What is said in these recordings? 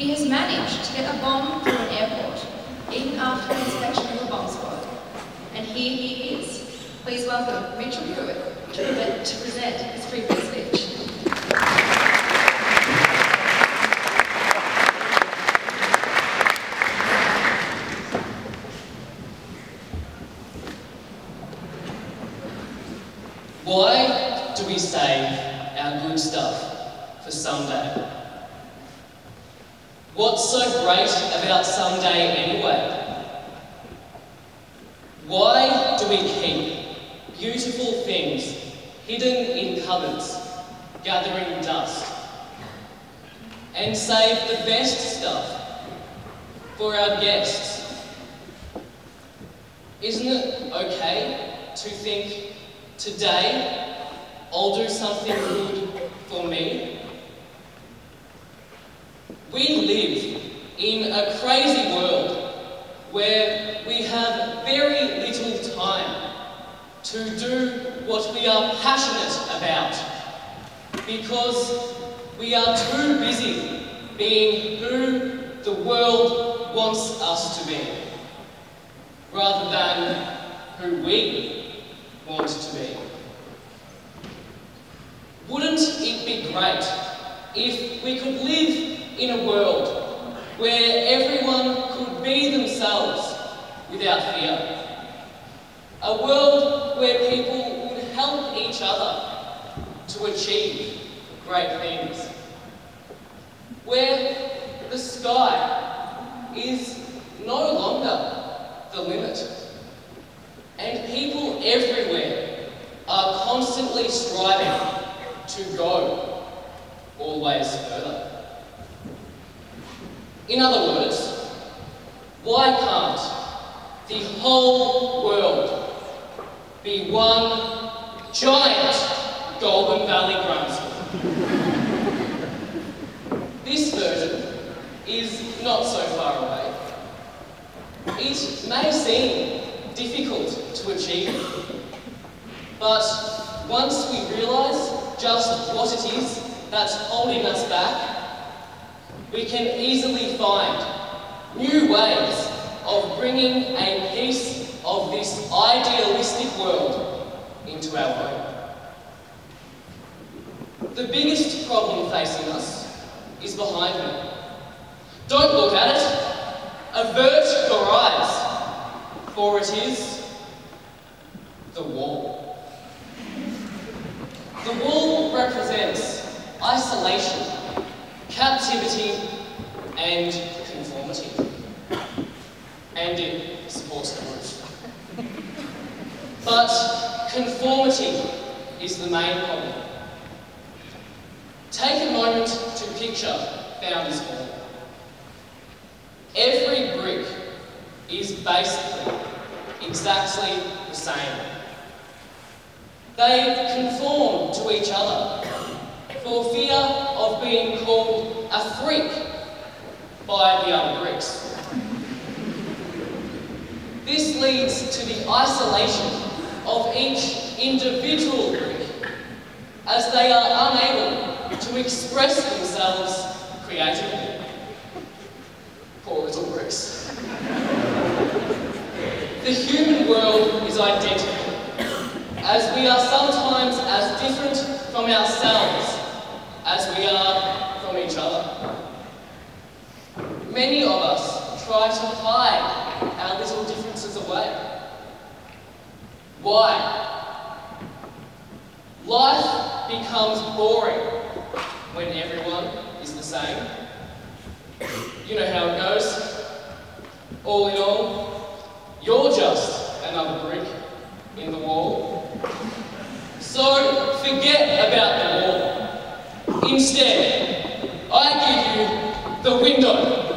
He has managed to get a bomb through an airport, even after an inspection of a bomb squad. And here he is. Please welcome Mitch Prewett to present his Prefect speech. Why do we save our good stuff for someday? What's so great about someday anyway? Why do we keep beautiful things hidden in cupboards, gathering dust, and save the best stuff for our guests? Isn't it okay to think, today I'll do something good for me? We live in a crazy world where we have very little time to do what we are passionate about because we are too busy being who the world wants us to be, rather than who we want to be. Wouldn't it be great if we could live in a world where everyone could be themselves without fear? A world where people would help each other to achieve great things. Where the sky is no longer the limit. And people everywhere are constantly striving to go always further. In other words, why can't the whole world be one giant Golden Valley grammar school? This version is not so far away. It may seem difficult to achieve, but once we realise just what it is that's holding us back, we can easily find new ways of bringing a piece of this idealistic world into our home. The biggest problem facing us is behind me. Don't look at it. Avert your eyes, for it is the wall. The wall represents isolation, captivity, and conformity. And it supports the roof. But conformity is the main problem. Take a moment to picture Founders Hall. Every brick is basically exactly the same. They conform to each other for fear of being called a freak by the other bricks. This leads to the isolation of each individual brick as they are unable to express themselves creatively. Poor little bricks. The human world is identical, as we are sometimes as different from ourselves as we are from each other. Many of us try to hide our little differences away. Why? Life becomes boring when everyone is the same. You know how it goes. All in all, you're just another brick in the wall. So forget about the wall. Instead, I give you the window.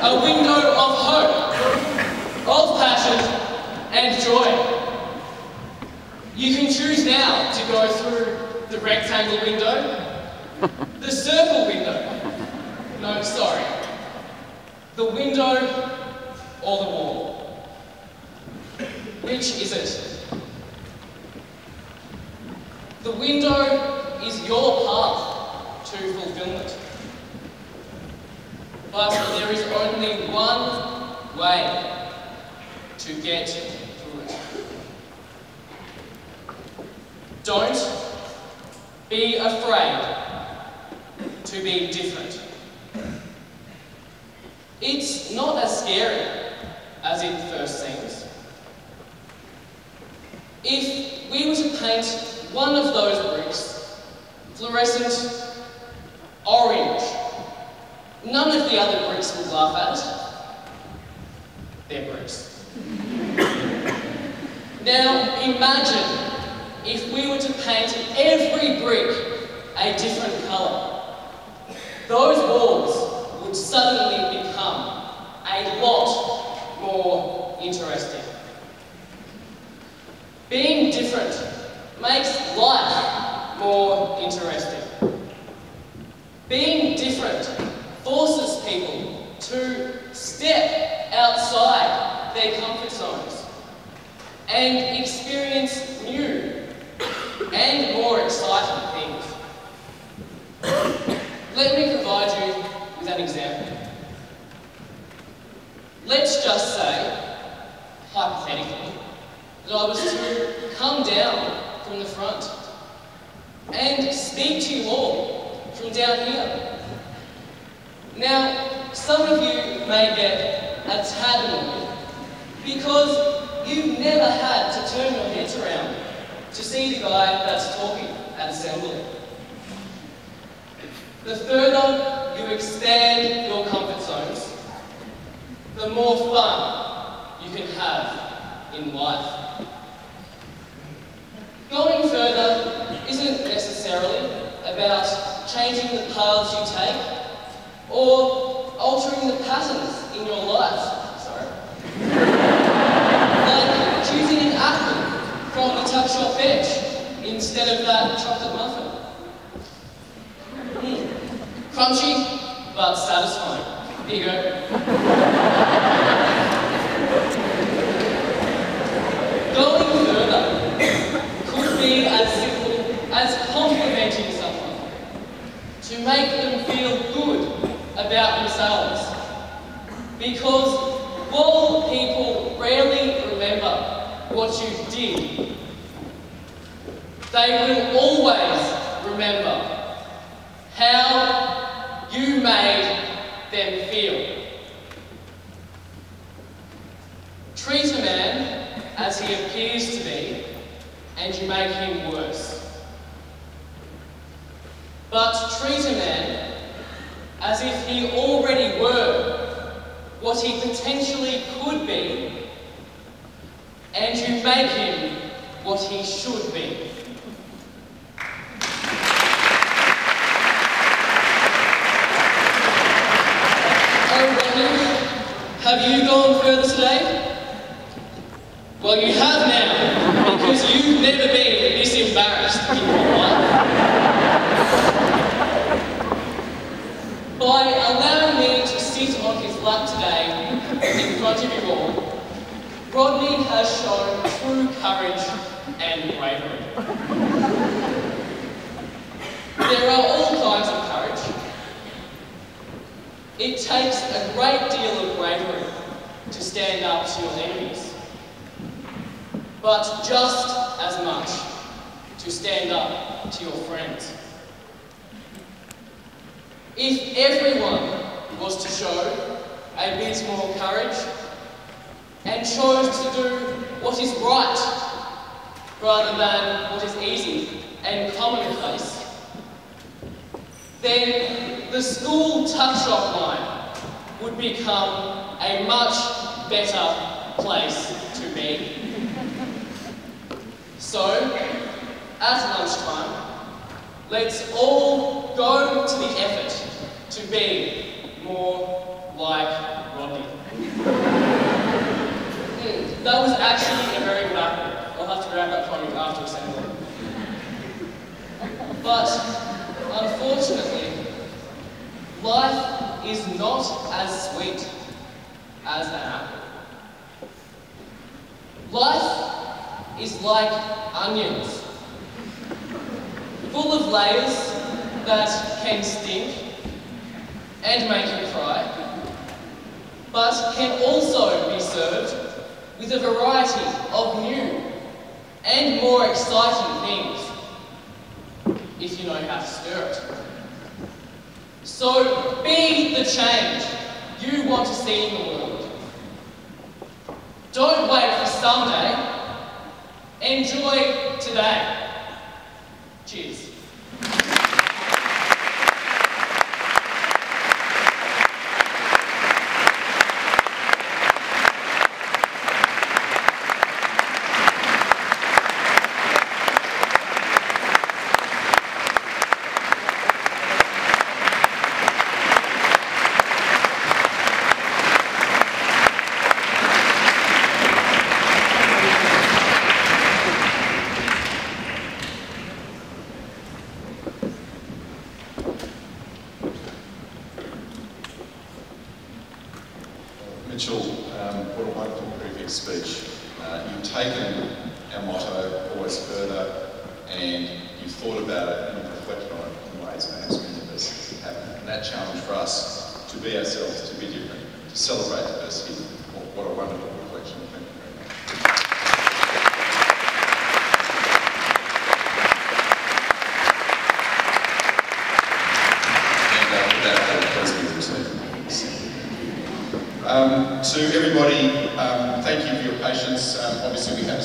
A window of hope, of passion, and joy. You can choose now to go through the rectangle window, the circle window, no, sorry, the window or the wall. Which is it? The window is your path to fulfillment. but there is only one way to get through it. Don't be afraid to be different. It's not as scary as it first seems. If we were to paint one of those bricks fluorescent orange, none of the other bricks would laugh at. They're bricks. Now imagine if we were to paint every brick a different colour. Those walls would suddenly become a lot more interesting. Being different makes life more interesting. Being different forces people to step outside their comfort zones and experience new and more exciting things. Let me provide you with an example. Let's just say, hypothetically, that I was to come down from the front and speak to you all from down here. Now, some of you may get a tad annoyed because you've never had to turn your heads around to see the guy that's talking at assembly. The further you expand your comfort zones, the more fun you can have in life. Going further isn't necessarily about changing the paths you take or altering the patterns in your life. Sorry. Like choosing an apple from the tuck shop bench instead of that chocolate muffin. Crunchy, but satisfying. Here you go. Going further could be as simple as complimenting someone to make them feel good about themselves. Because while people rarely remember what you did, they will always remember how you made them feel. Treat a man as he appears to be, and you make him worse. But treat a man as if he already were what he potentially could be, and you make him what he should be. Have you gone further today? Well, you have now, because you've never been this embarrassed in your life. By allowing me to sit on his lap today in front of you all, Rodney has shown true courage and bravery. There are all kinds of courage. It takes a great deal of bravery to stand up to your enemies, but just as much to stand up to your friends. If everyone was to show a bit more courage and chose to do what is right rather than what is easy and commonplace, then the school tuck shop line would become a much better place to be. So, at lunchtime, let's all go to the effort to be more like Rodney. That was actually a very good apple. I'll have to grab that from you after assembly. But, unfortunately, life is not as sweet as an apple. Life is like onions, full of layers that can stink, and make you cry, but can also be served with a variety of new and more exciting things, if you know how to stir it. So be the change you want to see in the world. Don't wait for someday. Enjoy today. Cheers. Mitchell, what a wonderful Prefect speech. You've taken our motto, always further, and you've thought about it and you've reflected on it in ways perhaps many of us haven't. And that challenge for us to be ourselves, to be different, to celebrate diversity. What a wonderful reflection. Thank you very much. And with that, please be received. To everybody, thank you for your patience. Obviously we have a